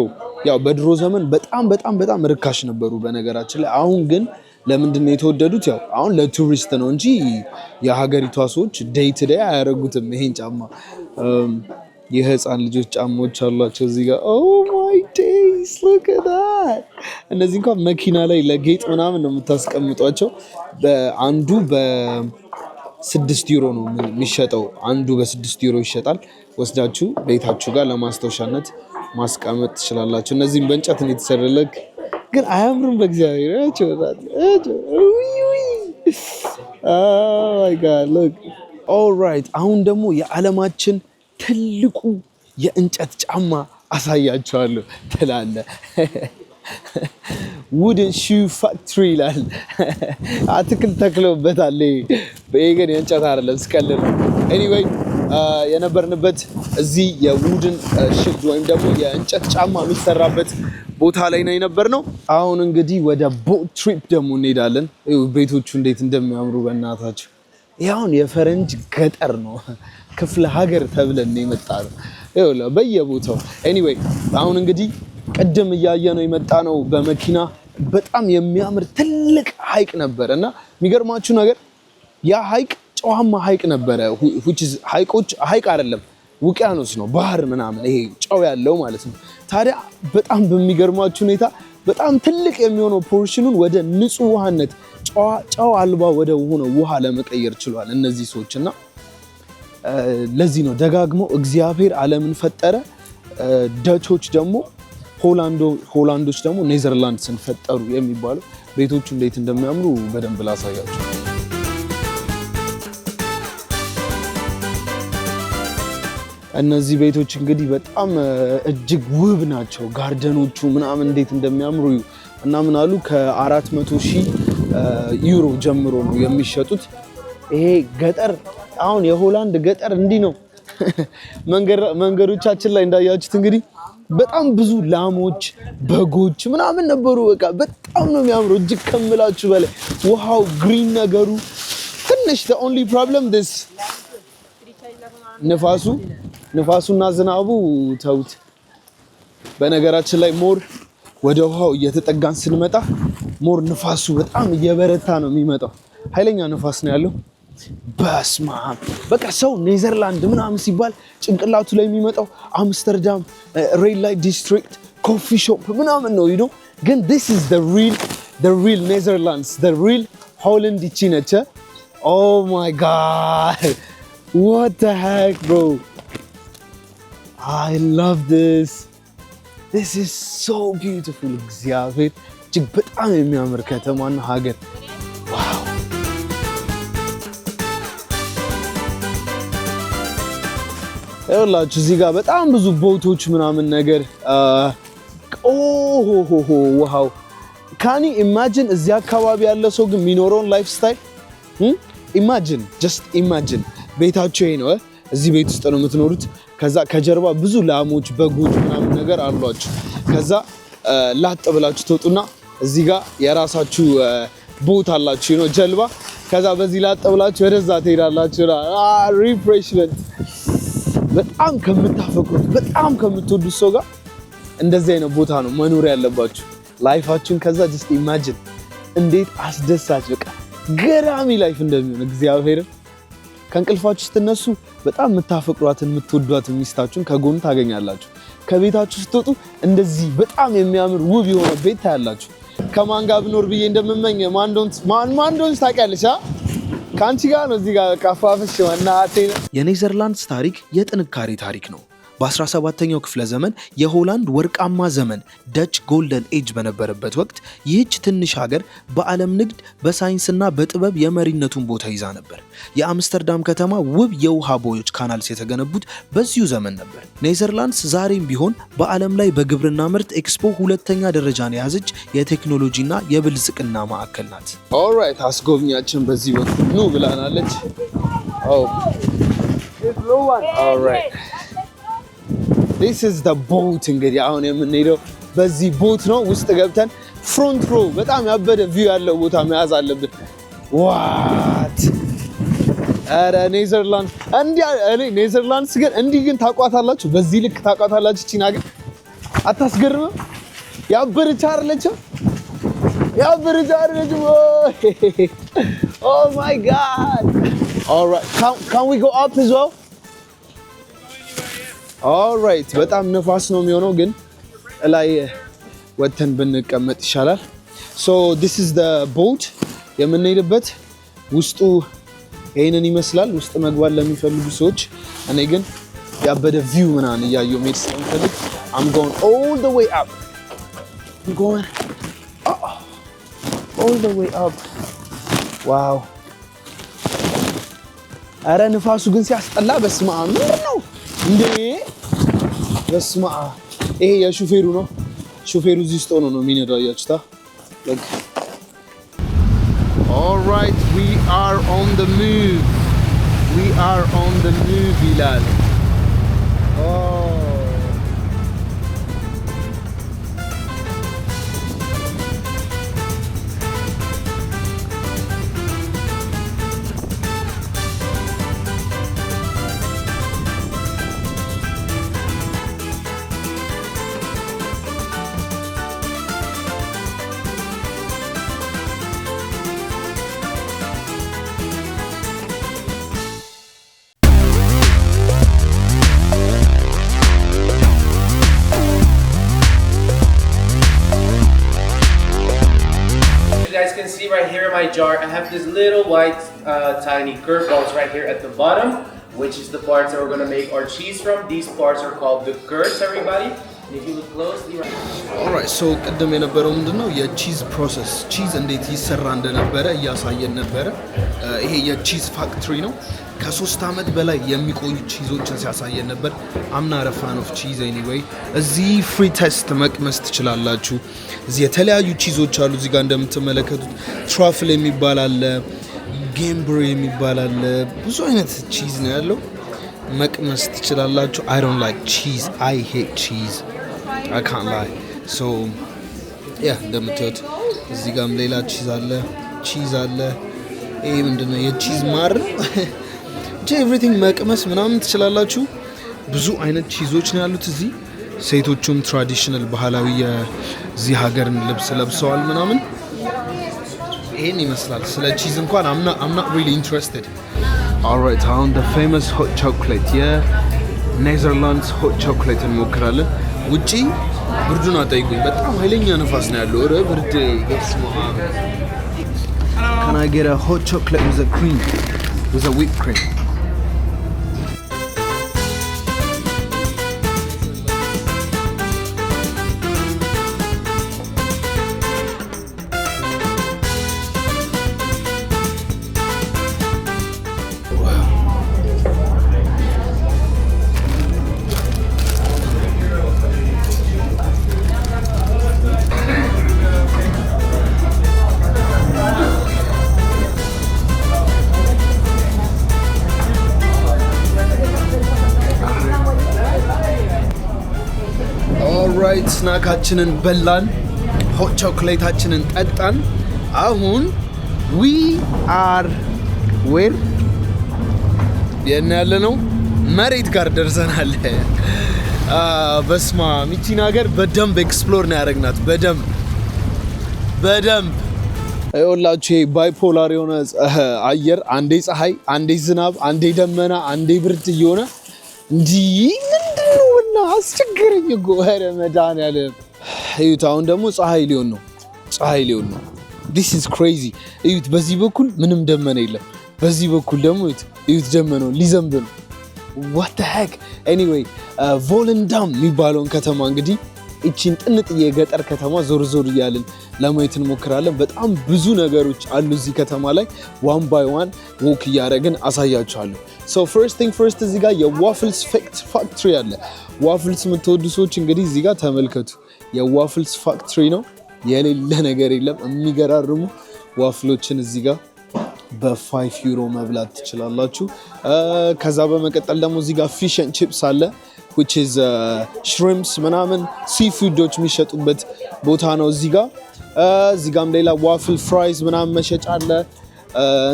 ያው በድሮ ዘመን በጣም ርካሽ ነበሩ በነገራችን ላይ። አሁን ግን ለምንድን ነው የተወደዱት? ያው አሁን ለቱሪስት ነው እንጂ የሀገሪቷ ሰዎች ዴይ ቱ ዴይ አያረጉትም ይሄን ጫማ። የህፃን ልጆች ጫማዎች አሏቸው እዚህ ጋር። ኦ ማይ ዴይስ ሉክ አት ዳት። እነዚህ እንኳን መኪና ላይ ለጌጥ ምናምን ነው የምታስቀምጧቸው። አንዱ በ6 ዩሮ ነው የሚሸጠው። አንዱ በ6 ዩሮ ይሸጣል። ወስዳችሁ ቤታችሁ ጋር ለማስታወሻነት ማስቀመጥ ትችላላችሁ። እነዚህም በእንጨት ነው የተሰራለክ ግን አያምሩም በእግዚአብሔር ናቸው። ማይ ጋድ ሉክ ኦልራይት። አሁን ደግሞ የዓለማችን ትልቁ የእንጨት ጫማ አሳያቸዋለሁ ትላለ። ውድን ሹ ፋክትሪ ይላል። አትክልት ተክለውበታል። ይሄ ግን የእንጨት አይደለም፣ ስቀልድ ነው። ኤኒዌይ የነበርንበት እዚህ የውድን ሽድ ወይም ደግሞ የእንጨት ጫማ የሚሰራበት ቦታ ላይ ነው የነበርነው። አሁን እንግዲህ ወደ ቦት ትሪፕ ደግሞ እንሄዳለን። ቤቶቹ እንዴት እንደሚያምሩ በእናታቸው። ያውን የፈረንጅ ገጠር ነው፣ ክፍለ ሀገር ተብለን የመጣ ነው ይኸውልህ በየቦታው። ኤኒዌይ አሁን እንግዲህ ቅድም እያየ ነው የመጣ ነው በመኪና በጣም የሚያምር ትልቅ ሀይቅ ነበረ እና የሚገርማችሁ ነገር ያ ሀይቅ ጨዋማ ሀይቅ ነበረ። ሀይቅ አይደለም ውቅያኖስ ነው፣ ባህር ምናምን ይሄ ጨው ያለው ማለት ነው። ታዲያ በጣም በሚገርማችሁ ሁኔታ በጣም ትልቅ የሚሆነው ፖርሽኑን ወደ ንጹህ ውሃነት ጨው አልባ ወደ ሆነ ውሃ ለመቀየር ችሏል እነዚህ ሰዎች። እና ለዚህ ነው ደጋግመው እግዚአብሔር ዓለምን ፈጠረ፣ ዳቾች ደግሞ ሆላንዶች ደግሞ ኔዘርላንድስን ፈጠሩ የሚባለው። ቤቶቹ እንዴት እንደሚያምሩ በደንብ ላሳያችሁ። እነዚህ ቤቶች እንግዲህ በጣም እጅግ ውብ ናቸው። ጋርደኖቹ ምናምን እንዴት እንደሚያምሩ እና ምን አሉ ከ400,000 ዩሮ ጀምሮ ነው የሚሸጡት። ይሄ ገጠር አሁን የሆላንድ ገጠር እንዲህ ነው። መንገዶቻችን ላይ እንዳያችሁት እንግዲህ በጣም ብዙ ላሞች፣ በጎች ምናምን ነበሩ። በቃ በጣም ነው የሚያምሩ እጅግ ከምላችሁ በላይ። ውሃው ግሪን ነገሩ ትንሽ the only problem this ንፋሱና ዝናቡ ተውት። በነገራችን ላይ ሞር ወደ ውሃው እየተጠጋን ስንመጣ ሞር ንፋሱ በጣም እየበረታ ነው የሚመጣው። ኃይለኛ ንፋስ ነው ያለው። በስማ በቃ ሰው ኔዘርላንድ ምናምን ሲባል ጭንቅላቱ ላይ የሚመጣው አምስተርዳም፣ ሬድ ላይት ዲስትሪክት፣ ኮፊ ሾፕ ምናምን ነው ይኖ። ግን this is the real Netherlands, the real Holland ይቺ ነች። Oh my god, what the heck bro, I love this. This is so beautiful. እግዚአብሔር እጅግ በጣም የሚያምር ከተማና ሀገር። ዋው ይኸውላችሁ እዚህ ጋር በጣም ብዙ ቦቶች ምናምን ነገር ዋው ካኒ ኢማጂን እዚህ አካባቢ ያለ ሰው ግን የሚኖረውን ላይፍ ስታይል ኢማጂን ጀስት ኢማጂን። ቤታቸው ይሄ ነው። እዚህ ቤት ውስጥ ነው የምትኖሩት። ከዛ ከጀርባ ብዙ ላሞች፣ በጎች ምናምን ነገር አሏችሁ። ከዛ ላጥ ብላችሁ ትወጡና እዚህ ጋር የራሳችሁ ቦት አላችሁ ነው ጀልባ። ከዛ በዚህ ላጥ ብላችሁ ወደዛ ትሄዳላችሁ። ሪፍሬሽመንት በጣም ከምታፈቅሩት በጣም ከምትወዱት ሰው ጋር እንደዚህ አይነት ቦታ ነው መኖር ያለባችሁ ላይፋችሁን። ከዛ ጀስት ኢማጂን እንዴት አስደሳች በቃ ገራሚ ላይፍ እንደሚሆን እግዚአብሔርን። ከእንቅልፋችሁ ስትነሱ በጣም የምታፈቅሯትን የምትወዷትን ሚስታችሁን ከጎን ታገኛላችሁ። ከቤታችሁ ስትወጡ እንደዚህ በጣም የሚያምር ውብ የሆነ ቤት ታያላችሁ። ከማን ጋር ብኖር ብዬ እንደምመኝ ማን እንደሆነ ታውቂያለሽ? ካንቺ ጋር ነው እዚህ ጋር ካፋፍሽ ወናቴ የኔዘርላንድስ ታሪክ የጥንካሬ ታሪክ ነው በ17ኛው ክፍለ ዘመን የሆላንድ ወርቃማ ዘመን ደች ጎልደን ኤጅ በነበረበት ወቅት ይህች ትንሽ ሀገር በዓለም ንግድ በሳይንስና በጥበብ የመሪነቱን ቦታ ይዛ ነበር የአምስተርዳም ከተማ ውብ የውሃ ቦዮች ካናልስ የተገነቡት በዚሁ ዘመን ነበር ኔዘርላንድስ ዛሬም ቢሆን በዓለም ላይ በግብርና ምርት ኤክስፖ ሁለተኛ ደረጃን የያዘች የቴክኖሎጂና የብልጽግና ማዕከል ናት ኦልራይት አስጎብኛችን በዚህ በኩል ነው ብላናለች ኦልራይት This is the boat እንግዲህ አሁን የምንሄደው በዚህ ቦት ነው ውስጥ ገብተን ፍሮንት ሮ በጣም ያበደ ቪው ያለው ቦታ መያዝ አለብን ዋት አረ ኔዘርላንድ ኔዘርላንድስ ግን እንዲህ ግን ታቋታላችሁ በዚህ ልክ ታቋታላችሁ እቺ ነገር አታስገርምም ያበረች አይደለችም oh my god all right can we go up as well All right በጣም ነፋስ ነው የሚሆነው ግን ላይ ወተን ብንቀመጥ ይሻላል So this is the boat የምንሄድበት ውስጡ ይሄንን ይመስላል ውስጥ መግባት ለሚፈልጉ ሰዎች እኔ ግን ያበደ ቪው ምናምን ያየው ሜት ስለምፈልግ I'm going all the way up I'm going all the way up Wow አረ ነፋሱ ግን ሲያስጠላ በስመ አብ ነው እንዴ በስማ ይሄ የሹፌሩ ነው ሹፌሩ እዚህ ውስጥ ሆኖ ነው የሚነዳው ያችታ like All right we are on the move ይላል See right here in my jar, I have this little white tiny curd balls right here at the bottom, which is the parts that we're going to make our cheese from. These parts are called the curds, everybody. And if you look closely right Alright, so ቀደም የነበረው ምንድነው የቺዝ ፕሮሰስ ቺዝ እንዴት ይሰራ እንደነበረ እያሳየን ነበረ ይሄ የቺዝ ፋክተሪ ነው ከ3 አመት በላይ የሚቆዩ ቺዞችን ሲያሳየን ነበር I'm not a fan of cheese anyway እዚህ ፍሪ ቴስት መቅመስ ትችላላችሁ እዚህ የተለያዩ ቺዞች አሉ እዚህ ጋር እንደምትመለከቱት ትራፍል የሚባል አለ ጌምብሪ የሚባል አለ ብዙ አይነት ቺዝ ነው ያለው መቅመስ ትችላላችሁ I don't like cheese I hate cheese I can't lie so yeah እንደምታዩት እዚህ ጋርም ሌላ ቺዝ አለ ይሄ ምንድነው የቺዝ ማር everything መቅመስ ምናምን ትችላላችሁ ብዙ አይነት ቺዞች ነው ያሉት እዚህ ሴቶቹም ትራዲሽናል ባህላዊ የዚህ ሀገርን ልብስ ለብሰዋል ምናምን ይሄን ይመስላል ስለ ቺዝ እንኳን I'm not really interested All right on the famous hot chocolate Netherlands hot chocolate እንሞክራለን ውጪ ብርዱን አጠይቁኝ በጣም ኃይለኛ ነፋስ ነው ያለው ኧረ ብርድ ገስማ Can I get a hot chocolate with a cream with a whipped cream ኦልራይት ስናካችንን በላን ሆት ቾኮሌታችንን ጠጣን አሁን we are where ያለነው መሬት ጋር ደርሰናል በስማ ሚቺን ሀገር በደንብ ኤክስፕሎር ነው ያደረግናት በደንብ አይወላችሁ ባይፖላር የሆነ አየር አንዴ ፀሐይ አንዴ ዝናብ አንዴ ደመና አንዴ ብርድ እየሆነ እንጂ ምንድነውና አስቸገረኝ እኮ ረመዳን ያለ እዩት አሁን ደግሞ ፀሐይ ሊሆን ነው This is crazy እዩት በዚህ በኩል ምንም ደመና የለም በዚህ በኩል ደግሞ እዩት ደመናው ሊዘንብ ነው። what the heck anyway ቮለንዳም የሚባለውን ከተማ እንግዲህ እቺን ጥንጥዬ የገጠር ከተማ ዞር ዞር እያልን ለማየት እንሞክራለን። በጣም ብዙ ነገሮች አሉ እዚህ ከተማ ላይ ዋን ባይ ዋን ወክ እያደረግን አሳያችኋለሁ። so first thing first እዚህ ጋር የዋፍልስ ፋክትሪ አለ። ዋፍልስ የምትወዱ ሰዎች እንግዲህ እዚህ ጋር ተመልከቱ። የዋፍልስ ፋክትሪ ነው፣ የሌለ ነገር የለም። የሚገራርሙ ዋፍሎችን እዚህ ጋር በ5 ዩሮ መብላት ትችላላችሁ። ከዛ በመቀጠል ደግሞ እዚህ ጋር ፊሽ ኤንድ ቺፕስ አለ which is shrimps ምናምን ሲፉዶች የሚሸጡበት ቦታ ነው እዚህ ጋርም ሌላ ዋፍል ፍራይዝ ምናምን መሸጫ አለ።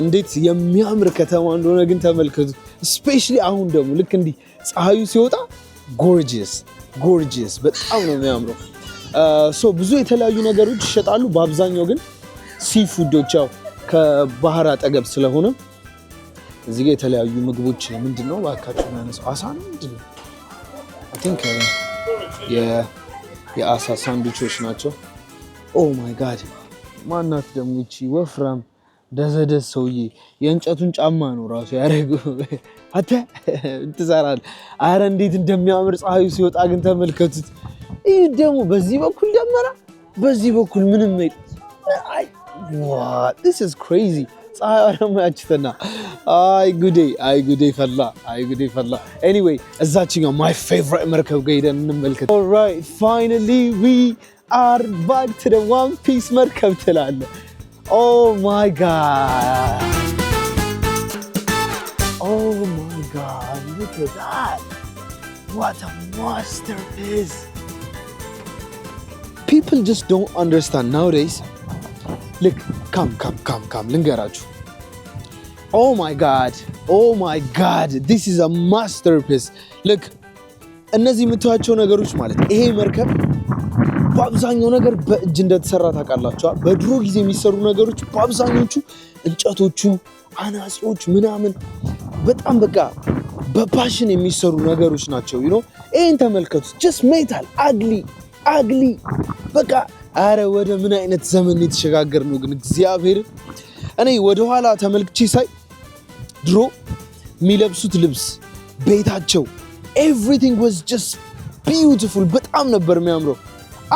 እንዴት የሚያምር ከተማ እንደሆነ ግን ተመልከቱ። ስፔሻሊ አሁን ደግሞ ልክ እንዲህ ፀሐዩ ሲወጣ ጎርጂየስ በጣም ነው የሚያምረው። ብዙ የተለያዩ ነገሮች ይሸጣሉ። በአብዛኛው ግን ሲፉዶች ያው ከባህር አጠገብ ስለሆነ እዚህ ጋር የተለያዩ ምግቦች ምንድነው ባካችሁ እናነሳው አሳ ነው ምንድነው I think የአሳ ሳንድዊቾች ናቸው። ኦ ማይ ጋድ ማናት ደግሞ እቺ ወፍራም ደዘደዝ ሰውዬ የእንጨቱን ጫማ ነው ራሱ ያደረገው። አተ እንትዛራል አረ እንዴት እንደሚያምር ፀሐዩ ሲወጣ ግን ተመልከቱት። ይህ ደግሞ በዚህ በኩል ደመና በዚህ በኩል ምንም አይ what this is crazy ፀሐይ ደግሞ ያችተና አይ ጉዴ ፈላ anyway እዛችኛው my favorite መርከብ ጋር ሄደን እንመልከት። all right finally we are back to the one piece መርከብ ትላለ። oh my god look at that, what a masterpiece. People just don't understand nowadays. Look, come ልንገራችሁ. Oh my god, this is a masterpiece. Look, እነዚህ የምታዩቸው ነገሮች ማለት ይሄ መርከብ በአብዛኛው ነገር በእጅ እንደተሰራ ታውቃላችሁ። በድሮ ጊዜ የሚሰሩ ነገሮች በአብዛኞቹ እንጨቶቹ አናጺዎች ምናምን በጣም በቃ በፓሽን የሚሰሩ ነገሮች ናቸው። ይሄን ተመልከቱ። just metal ugly በቃ አረ ወደ ምን አይነት ዘመን የተሸጋገር ነው ግን እግዚአብሔር። እኔ ወደ ኋላ ተመልክቼ ሳይ ድሮ የሚለብሱት ልብስ ቤታቸው everything was just beautiful በጣም ነበር የሚያምረው።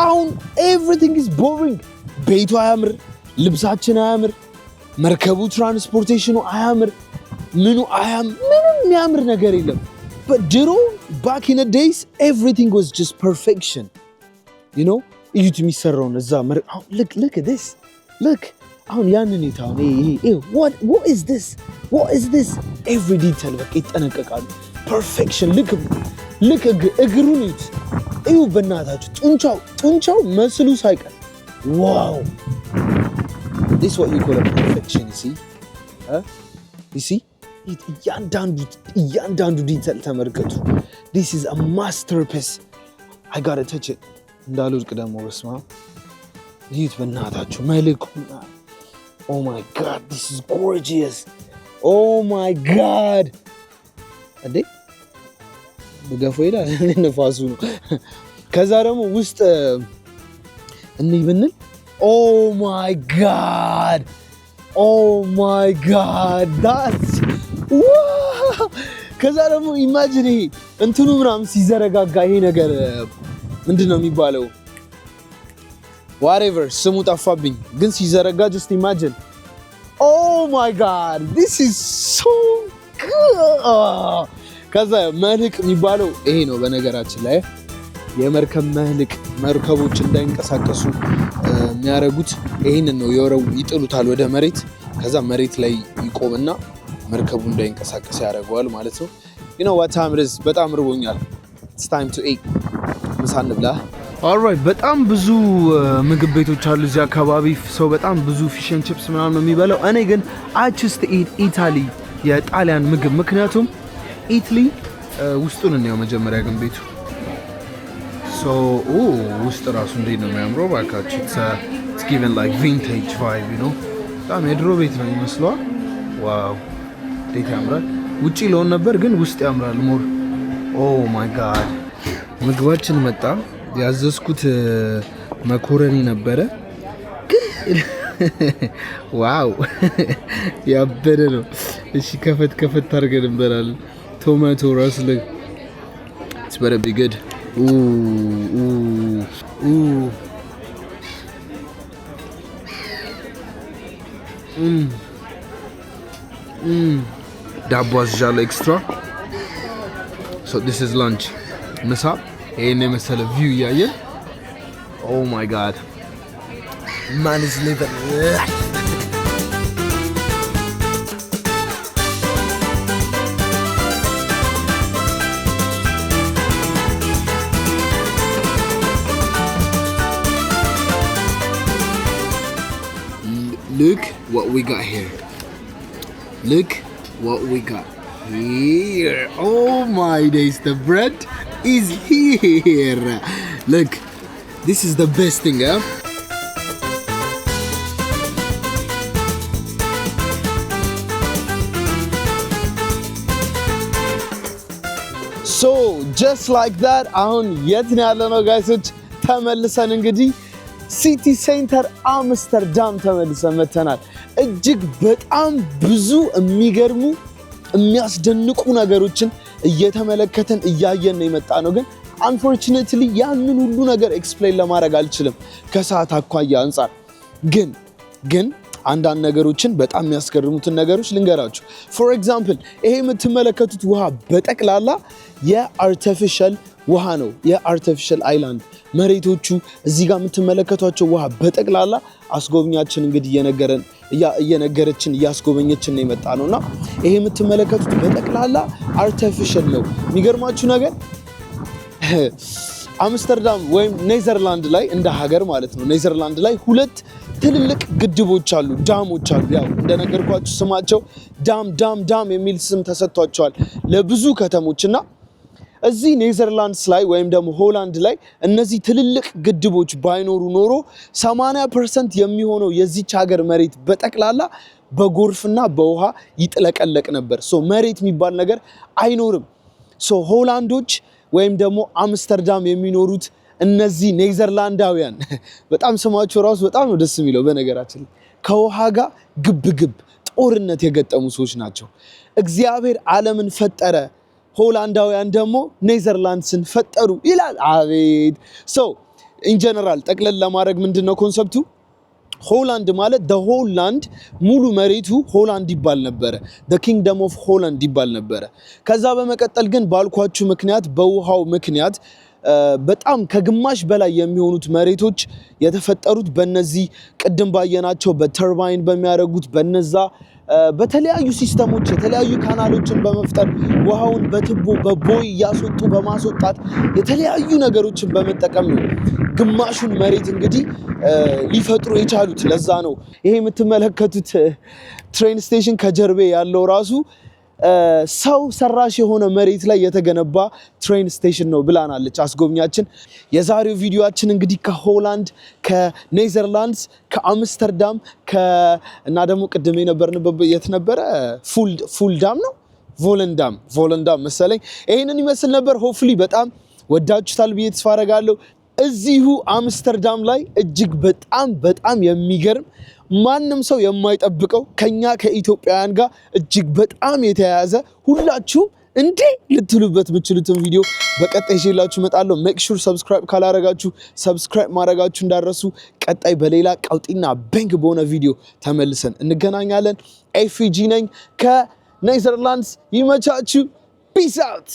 አሁን everything is boring። ቤቱ አያምር፣ ልብሳችን አያምር፣ መርከቡ ትራንስፖርቴሽኑ አያምር፣ ምንም የሚያምር ነገር የለም። but ድሮ back in the days everything was just perfection. እዩት የሚሰራውን እዛ look at this look አሁን ያንን ይታውን what is this every detail በቃ ይጠነቀቃሉ። perfection look እግሩን እዩ በእናታችሁ ጡንቻው መስሉ ሳይቀር wow this is what you call a perfection. you see እያንዳንዱ ዲቴል ተመልከቱ። this is a masterpiece. I gotta touch it እንዳልወድቅ ደግሞ በስማ ይት በእናታችሁ መልኩና oh my god this is gorgeous. oh my god አዴ በገፎ ይላል ነፋሱ ነው። ከዛ ደግሞ ውስጥ እንይ ብንል oh my god that's wow. ከዛ ደግሞ ኢማጂን ይሄ እንትኑ ምናምን ሲዘረጋጋ ይሄ ነገር ምንድነው የሚባለው whatever ስሙ ጠፋብኝ ግን ሲዘረጋ just imagine oh my god this is so good. ከዛ መልህቅ የሚባለው ይሄ ነው። በነገራችን ላይ የመርከብ መልህቅ መርከቦች እንዳይንቀሳቀሱ የሚያረጉት ይሄንን ነው። ይጥሉታል ወደ መሬት። ከዛ መሬት ላይ ይቆምና መርከቡ እንዳይንቀሳቀስ ያደርገዋል ማለት ነው። what time it is በጣም ርቦኛል. it's time to eat. ምሳ እንብላ። alright በጣም ብዙ ምግብ ቤቶች አሉ እዚህ አካባቢ። ሰው በጣም ብዙ ፊሽ ኤንድ ቺፕስ ምናምን ነው የሚበላው። እኔ ግን I just eat Italy የጣሊያን ምግብ። ምክንያቱም ኢትሊ ውስጡን ነው መጀመሪያ ግን ቤቱ ውስጥ ራሱ እንዴት ነው የሚያምረው ባካችሁ። it's given like vintage vibe በጣም የድሮ ቤት ነው ይመስላል። ዋው እንዴት ያምራል። ውጪ ለሆነ ነበር ግን ውስጥ ያምራል ሞር። oh my god ምግባችን መጣ። ያዘዝኩት መኮረኒ ነበረ ግን ዋው ያበደ ነው። እሺ ከፈት አድርገን እንበላለን። ቶማቶ ራስ ላይ It's better be good. Ooh. ዳቦ አዝዣለሁ extra. So this is lunch. ምሳ ይሄን የመሰለ ቪው እያየን Oh my god. Man is living life. Look what we got here. Look what we got here. Oh my days, the bread is here. Look, this is the best thing, huh? So just like that, አሁን የት ነው ያለነው ጋይሶች? ተመልሰን እንግዲህ ሲቲ ሴንተር አምስተርዳም ተመልሰን መተናል። እጅግ በጣም ብዙ የሚገርሙ የሚያስደንቁ ነገሮችን እየተመለከተን እያየን ነው የመጣ ነው። ግን unfortunately ያንን ሁሉ ነገር ኤክስፕሌን ለማድረግ አልችልም ከሰዓት አኳያ አንፃር። ግን አንዳንድ ነገሮችን በጣም የሚያስገርሙትን ነገሮች ልንገራችሁ። for example ይሄ የምትመለከቱት ውሃ በጠቅላላ የአርቲፊሻል ውሃ ነው። የአርቲፊሻል አይላንድ መሬቶቹ እዚህ ጋር የምትመለከቷቸው ውሃ በጠቅላላ አስጎብኛችን እንግዲህ እየነገረችን እያስጎበኘችን ነው የመጣ ነውና ይሄ የምትመለከቱት በጠቅላላ አርቲፊሻል ነው። የሚገርማችሁ ነገር አምስተርዳም ወይም ኔዘርላንድ ላይ እንደ ሀገር ማለት ነው ኔዘርላንድ ላይ ሁለት ትልልቅ ግድቦች አሉ፣ ዳሞች አሉ። ያው እንደነገርኳችሁ ስማቸው ዳም የሚል ስም ተሰጥቷቸዋል ለብዙ ከተሞችና እዚህ ኔዘርላንድስ ላይ ወይም ደግሞ ሆላንድ ላይ እነዚህ ትልልቅ ግድቦች ባይኖሩ ኖሮ 80% የሚሆነው የዚች ሀገር መሬት በጠቅላላ በጎርፍና በውሃ ይጥለቀለቅ ነበር። ሶ መሬት የሚባል ነገር አይኖርም። ሶ ሆላንዶች ወይም ደግሞ አምስተርዳም የሚኖሩት እነዚህ ኔዘርላንዳውያን በጣም ስማቸው ራሱ በጣም ነው ደስ የሚለው። በነገራችን ከውሃ ጋር ግብግብ ጦርነት የገጠሙ ሰዎች ናቸው። እግዚአብሔር ዓለምን ፈጠረ፣ ሆላንዳውያን ደግሞ ኔዘርላንድስን ፈጠሩ ይላል። አቤት ሶ ኢን ጀነራል ጠቅለል ለማድረግ ምንድነው ኮንሰፕቱ? ሆላንድ ማለት the whole land ሙሉ መሬቱ ሆላንድ ይባል ነበረ። the kingdom of Holland ይባል ነበረ። ከዛ በመቀጠል ግን ባልኳችሁ ምክንያት በውሃው ምክንያት በጣም ከግማሽ በላይ የሚሆኑት መሬቶች የተፈጠሩት በእነዚህ ቅድም ባየናቸው በተርባይን በሚያደርጉት በነዛ በተለያዩ ሲስተሞች የተለያዩ ካናሎችን በመፍጠር ውሃውን በትቦ በቦይ ያስወጡ በማስወጣት የተለያዩ ነገሮችን በመጠቀም ነው ግማሹን መሬት እንግዲህ ሊፈጥሩ የቻሉት። ለዛ ነው ይሄ የምትመለከቱት ትሬን ስቴሽን ከጀርቤ ያለው ራሱ ሰው ሰራሽ የሆነ መሬት ላይ የተገነባ ትሬን ስቴሽን ነው ብላናለች አስጎብኛችን። የዛሬው ቪዲዮአችን እንግዲህ ከሆላንድ ከኔዘርላንድስ ከአምስተርዳም እና ደግሞ ቅድም የነበርንበት የት ነበረ? ፉልዳም ነው ቮለንዳም መሰለኝ። ይሄንን ይመስል ነበር። ሆፕፉሊ በጣም ወዳችሁታል ብዬ ተስፋ አደርጋለሁ። እዚሁ አምስተርዳም ላይ እጅግ በጣም የሚገርም ማንም ሰው የማይጠብቀው ከኛ ከኢትዮጵያውያን ጋር እጅግ በጣም የተያያዘ ሁላችሁም እንዴ ልትሉበት የምትችሉትን ቪዲዮ በቀጣይ ይዤላችሁ እመጣለሁ። ሜክ ሹር ሰብስክራይብ ካላረጋችሁ ሰብስክራይብ ማድረጋችሁ እንዳረሱ። ቀጣይ በሌላ ቀውጢና ባንክ በሆነ ቪዲዮ ተመልሰን እንገናኛለን። ኤፍጂ ነኝ ከኔዘርላንድስ። ይመቻችሁ። ፒስ አውት